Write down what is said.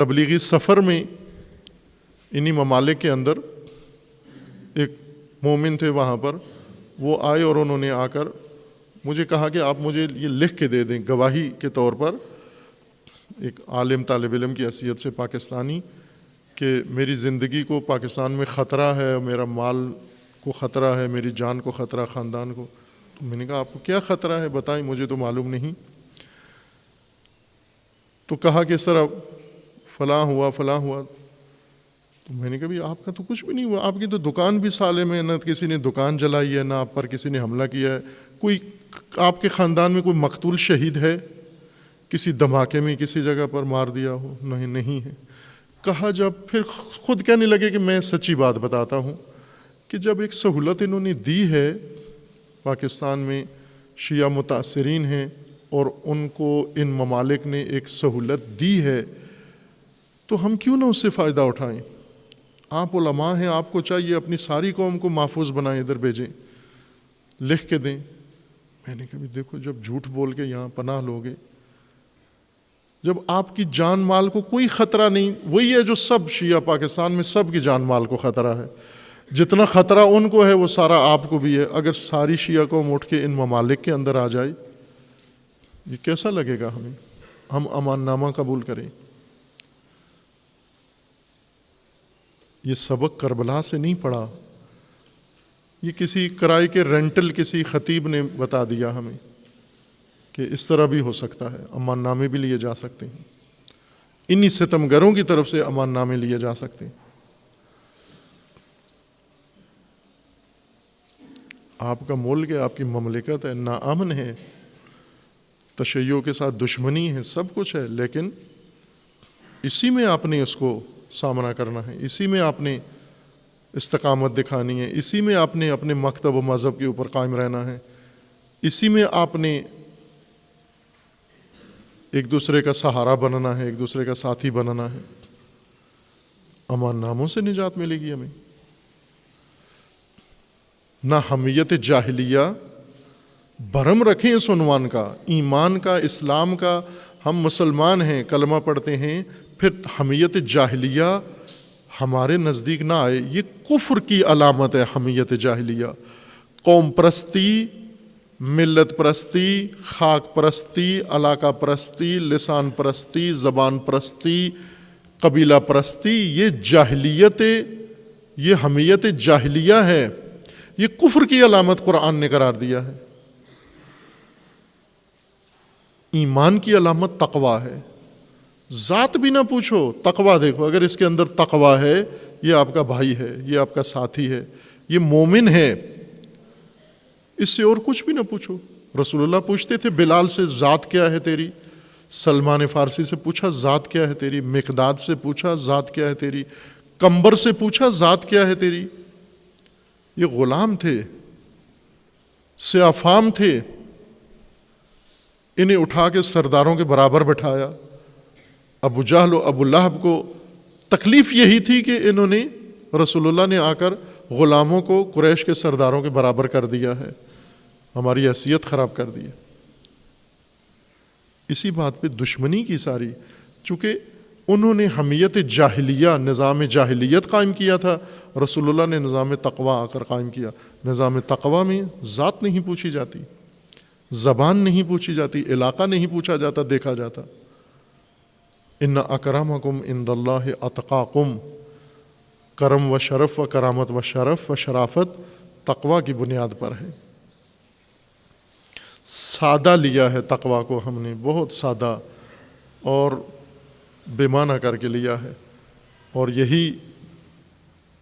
تبلیغی سفر میں انہی ممالک کے اندر ایک مومن تھے وہاں پر، وہ آئے اور انہوں نے آ کر مجھے کہا کہ آپ مجھے یہ لکھ کے دے دیں گواہی کے طور پر، ایک عالم طالب علم کی حیثیت سے پاکستانی، کہ میری زندگی کو پاکستان میں خطرہ ہے، میرا مال کو خطرہ ہے، میری جان کو خطرہ، خاندان کو۔ تو میں نے کہا آپ کو کیا خطرہ ہے بتائیں، مجھے تو معلوم نہیں۔ تو کہا کہ سر فلاں ہوا فلاں ہوا۔ تو میں نے کہا بھی آپ کا تو کچھ بھی نہیں ہوا، آپ کی تو دکان بھی سالم ہے، نہ کسی نے دکان جلائی ہے، نہ آپ پر کسی نے حملہ کیا ہے، کوئی آپ کے خاندان میں کوئی مقتول شہید ہے، کسی دھماکے میں کسی جگہ پر مار دیا ہو؟ نہیں ہے۔ کہا جب پھر خود کہنے لگے کہ میں سچی بات بتاتا ہوں کہ جب ایک سہولت انہوں نے دی ہے، پاکستان میں شیعہ متاثرین ہیں اور ان کو ان ممالک نے ایک سہولت دی ہے، تو ہم کیوں نہ اس سے فائدہ اٹھائیں؟ آپ علماء ہیں، آپ کو چاہیے اپنی ساری قوم کو محفوظ بنائیں، ادھر بھیجیں، لکھ کے دیں۔ میں نے کہا دیکھو جب جھوٹ بول کے یہاں پناہ لوگے، جب آپ کی جان مال کو کوئی خطرہ نہیں، وہی ہے جو سب شیعہ پاکستان میں سب کی جان مال کو خطرہ ہے، جتنا خطرہ ان کو ہے وہ سارا آپ کو بھی ہے۔ اگر ساری شیعہ قوم اٹھ کے ان ممالک کے اندر آ جائے، یہ کیسا لگے گا ہمیں؟ ہم امان نامہ قبول کریں؟ یہ سبق کربلا سے نہیں پڑھا، یہ کسی کرائے کے رینٹل کسی خطیب نے بتا دیا ہمیں کہ اس طرح بھی ہو سکتا ہے، امان نامے بھی لیے جا سکتے ہیں، انہی ستمگروں کی طرف سے امان نامے لیے جا سکتے ہیں۔ آپ کا ملک ہے، آپ کی مملکت ہے، ناامن ہے، تشیع کے ساتھ دشمنی ہے، سب کچھ ہے، لیکن اسی میں آپ نے اس کو سامنا کرنا ہے، اسی میں آپ نے استقامت دکھانی ہے، اسی میں آپ نے اپنے مکتب و مذہب کے اوپر قائم رہنا ہے، اسی میں آپ نے ایک دوسرے کا سہارا بننا ہے، ایک دوسرے کا ساتھی بننا ہے۔ امان ناموں سے نجات ملے گی ہمیں، نہ حمیت جاہلیہ۔ بھرم رکھیں اس عنوان کا، ایمان کا، اسلام کا، ہم مسلمان ہیں، کلمہ پڑھتے ہیں، پھر حمیت جاہلیہ ہمارے نزدیک نہ آئے، یہ کفر کی علامت ہے۔ حمیت جاہلیہ، قوم پرستی، ملت پرستی، خاک پرستی، علاقہ پرستی، لسان پرستی، زبان پرستی، قبیلہ پرستی، یہ جاہلیت، یہ حمیت جاہلیہ ہے، یہ کفر کی علامت قرآن نے قرار دیا ہے۔ ایمان کی علامت تقویٰ ہے۔ ذات بھی نہ پوچھو، تقویٰ دیکھو، اگر اس کے اندر تقویٰ ہے، یہ آپ کا بھائی ہے، یہ آپ کا ساتھی ہے، یہ مومن ہے، اس سے اور کچھ بھی نہ پوچھو۔ رسول اللہ پوچھتے تھے بلال سے ذات کیا ہے تیری، سلمان فارسی سے پوچھا ذات کیا ہے تیری، مقداد سے پوچھا ذات کیا ہے تیری، کمبر سے پوچھا ذات کیا ہے تیری۔ یہ غلام تھے، سیافام تھے، انہیں اٹھا کے سرداروں کے برابر بٹھایا۔ ابو جہل و ابو لہب کو تکلیف یہی تھی کہ انہوں نے، رسول اللہ نے آ کر غلاموں کو قریش کے سرداروں کے برابر کر دیا ہے، ہماری حیثیت خراب کر دی ہے۔ اسی بات پہ دشمنی کی ساری، چونکہ انہوں نے حمیت جاہلیہ، نظام جاہلیت قائم کیا تھا، رسول اللہ نے نظام تقویٰ آ کر قائم کیا۔ نظام تقویٰ میں ذات نہیں پوچھی جاتی، زبان نہیں پوچھی جاتی، علاقہ نہیں پوچھا جاتا، دیکھا جاتا۔ ان اکرمکم عند اللہ اتقاکم، کرم و شرف و کرامت و شرف و شرافت تقویٰ کی بنیاد پر ہے۔ سادہ لیا ہے تقویٰ کو ہم نے، بہت سادہ اور بے معنی کر کے لیا ہے، اور یہی